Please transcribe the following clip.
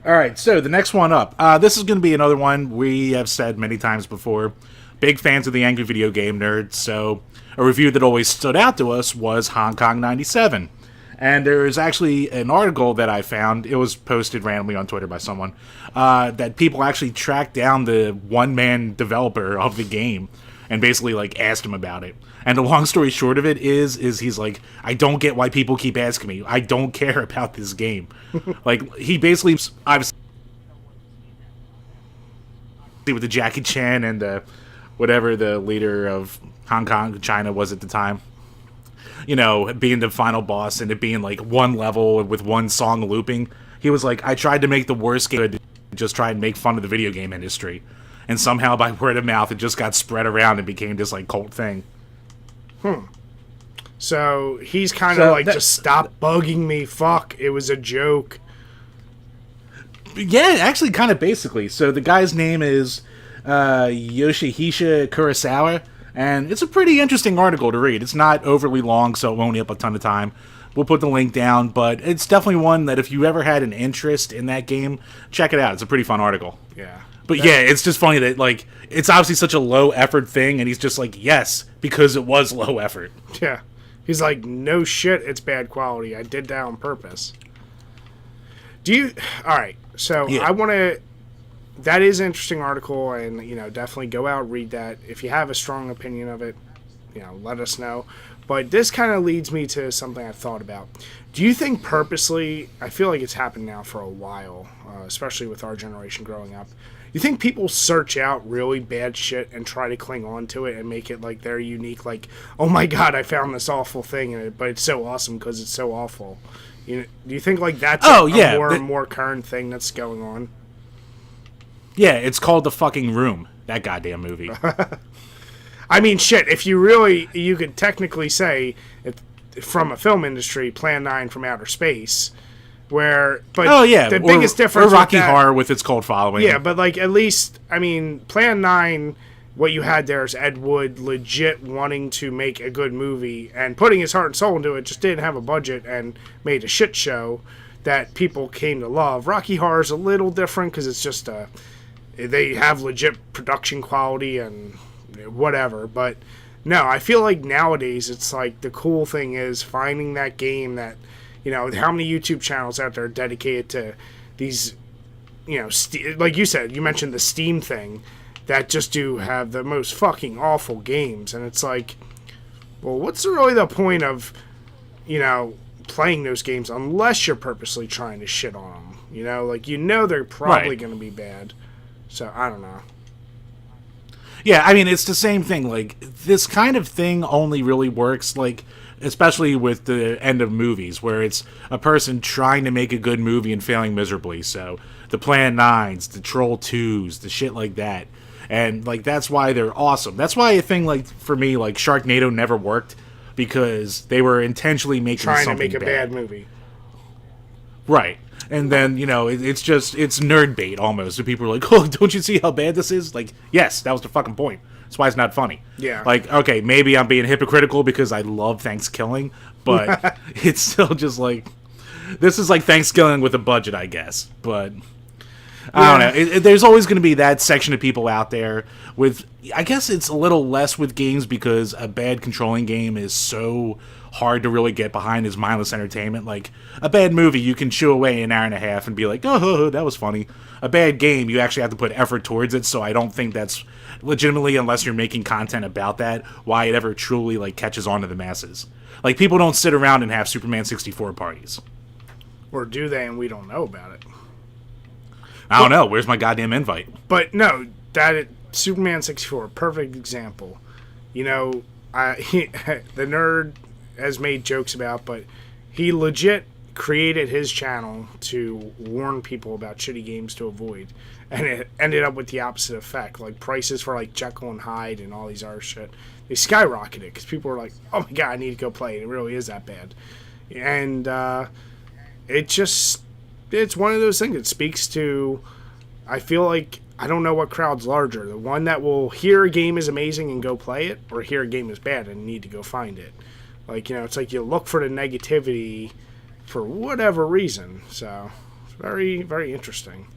All right, so the next one up. This is going to be another one we have said many times before. Big fans of the Angry Video Game Nerd, so a review that always stood out to us was Hong Kong 97. And there's actually an article that I found, it was posted randomly on Twitter by someone, that people actually tracked down the one-man developer of the game and basically, like, asked him about it. And the long story short of it is he's like, I don't get why people keep asking me. I don't care about this game. Like, he basically, obviously, with the Jackie Chan and whatever the leader of Hong Kong, China was at the time, you know, being the final boss and it being like one level with one song looping. He was like, I tried to make the worst game, just try and make fun of the video game industry. And somehow by word of mouth, it just got spread around and became this like cult thing. So he's kind of like, just stop bugging me. Fuck, it was a joke. Yeah, actually, kind of basically. So the guy's name is Yoshihisa Kurosawa, and it's a pretty interesting article to read. It's not overly long, so it won't eat up a ton of time. We'll put the link down, but it's definitely one that if you ever had an interest in that game, check it out. It's a pretty fun article. Yeah. But yeah, it's just funny that, like, it's obviously such a low-effort thing, and he's just like, yes, because it was low effort. Yeah. He's like, no shit, it's bad quality. I did that on purpose. Alright, so yeah. I want to... That is an interesting article, and, you know, definitely go out, read that. If you have a strong opinion of it, you know, let us know. But this kind of leads me to something I've thought about. Do you think purposely, I feel like it's happened now for a while, especially with our generation growing up, you think people search out really bad shit and try to cling on to it and make it like their unique, like, oh my god, I found this awful thing, but it's so awesome because it's so awful? You know, do you think like that's a more and more current thing that's going on? Yeah, it's called The Fucking Room, that goddamn movie. I mean, shit, if you really, you could technically say, from a film industry, Plan 9 from Outer Space, where, but the biggest difference or Rocky Horror with its cult following. Yeah, but like, at least, I mean, Plan 9, what you had there is Ed Wood legit wanting to make a good movie and putting his heart and soul into it, just didn't have a budget and made a shit show that people came to love. Rocky Horror is a little different because it's just they have legit production quality and whatever, but no, I feel like nowadays it's like the cool thing is finding that game that, you know, how many YouTube channels out there are dedicated to these, you know, like you said, you mentioned the Steam thing, that just do have the most fucking awful games, and it's like, well, what's really the point of, you know, playing those games unless you're purposely trying to shit on them, you know, like, you know, they're probably going to be bad, so I don't know. Yeah, I mean, it's the same thing. Like, this kind of thing only really works, like, especially with the end of movies, where it's a person trying to make a good movie and failing miserably. So, the Plan 9s, the Troll 2s, the shit like that. And, like, that's why they're awesome. That's why a thing, like, for me, like, Sharknado never worked, because they were intentionally making something bad. Trying to make a bad movie. Right. And then, you know, it's nerd bait almost. And people are like, oh, don't you see how bad this is? Like, yes, that was the fucking point. That's why it's not funny. Yeah. Like, okay, maybe I'm being hypocritical because I love Thanksgiving, but it's still just like, this is like Thanksgiving with a budget, I guess. But, I don't know. There's always going to be that section of people out there with, I guess it's a little less with games because a bad controlling game is so hard to really get behind as mindless entertainment. Like, a bad movie, you can chew away an hour and a half and be like, oh, that was funny. A bad game, you actually have to put effort towards it, so I don't think that's legitimately, unless you're making content about that, why it ever truly, like, catches on to the masses. Like, people don't sit around and have Superman 64 parties. Or do they, and we don't know about it. I don't know. Where's my goddamn invite? But, no, Superman 64, perfect example. You know, the nerd has made jokes about, but he legit created his channel to warn people about shitty games to avoid, and it ended up with the opposite effect. Like, prices for like Jekyll and Hyde and all these other shit, they skyrocketed because people were like, oh my god, I need to go play it. It really is that bad. And it's one of those things that speaks to, I feel like, I don't know what crowd's larger, the one that will hear a game is amazing and go play it, or hear a game is bad and need to go find it. Like, you know, it's like you look for the negativity for whatever reason. So, Very, very interesting.